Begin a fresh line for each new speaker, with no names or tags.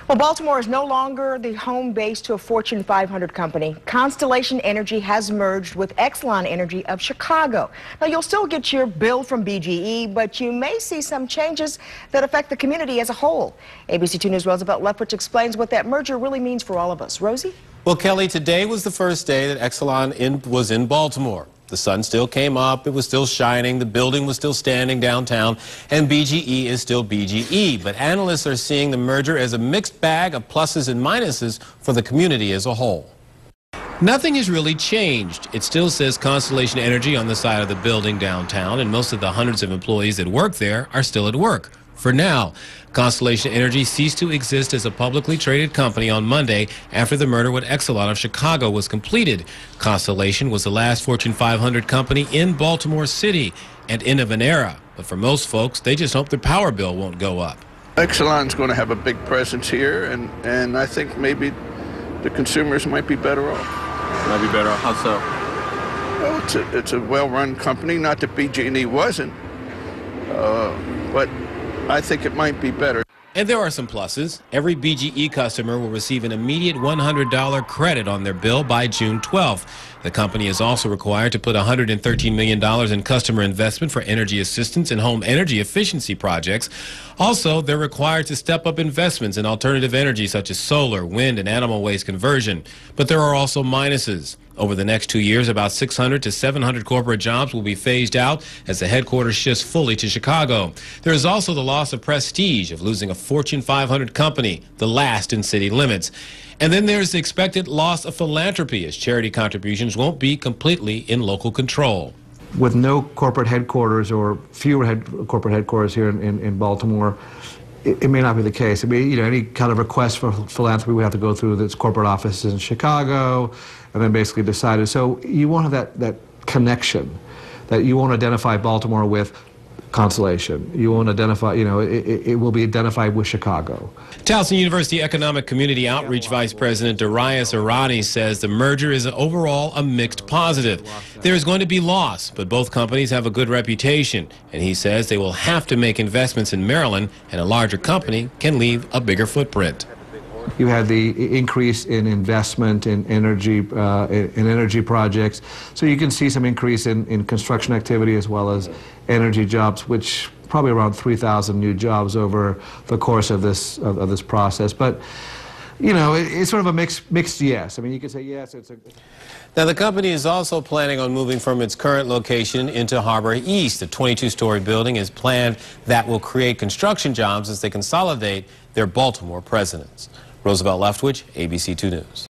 Well, Baltimore is no longer the home base to a Fortune 500 company. Constellation Energy has merged with Exelon Energy of Chicago. Now, you'll still get your bill from BGE, but you may see some changes that affect the community as a whole. ABC 2 News' Roosevelt Leftwich explains what that merger really means for all of us. Rosie?
Well, Kelly, today was the first day that Exelon was in Baltimore. The sun still came up, it was still shining, the building was still standing downtown, and BGE is still BGE. But analysts are seeing the merger as a mixed bag of pluses and minuses for the community as a whole. Nothing has really changed. It still says Constellation Energy on the side of the building downtown, and most of the hundreds of employees that work there are still at work. For now, Constellation Energy ceased to exist as a publicly traded company on Monday after the merger with Exelon of Chicago was completed. Constellation was the last Fortune 500 company in Baltimore City and end of an era. But for most folks, they just hope their power bill won't go up.
Exelon's going to have a big presence here, and I think maybe the consumers might be better off.
Might be better off? How so?
Well, it's a well-run company. Not that BG&E wasn't, but I think it might be better.
And there are some pluses. Every BGE customer will receive an immediate $100 credit on their bill by June 12th. The company is also required to put $113 million in customer investment for energy assistance and home energy efficiency projects. Also, they're required to step up investments in alternative energy such as solar, wind, and animal waste conversion. But there are also minuses. Over the next 2 years, about 600 to 700 corporate jobs will be phased out as the headquarters shifts fully to Chicago. There is also the loss of prestige of losing a Fortune 500 company, the last in city limits. And then there's the expected loss of philanthropy as charity contributions won't be completely in local control.
With no corporate headquarters or fewer corporate headquarters here in Baltimore, it may not be the case. I mean, any kind of request for philanthropy we have to go through this corporate offices in Chicago and then basically decide it. So you won't have that connection, that you won't identify Baltimore with Constellation. You won't identify, it will be identified with Chicago.
Towson University Economic Community Outreach Vice President Darius Arani says the merger is overall a mixed positive. There is going to be loss, but both companies have a good reputation, and he says they will have to make investments in Maryland, and a larger company can leave a bigger footprint.
You had the increase in investment in energy projects, so you can see some increase in construction activity as well as energy jobs, which probably around 3,000 new jobs over the course of this process. But it's sort of a mixed yes. I mean, you could say yes.
Now, the company is also planning on moving from its current location into Harbor East. A 22-story building is planned that will create construction jobs as they consolidate their Baltimore presence. Roosevelt Leftwich, ABC 2 News.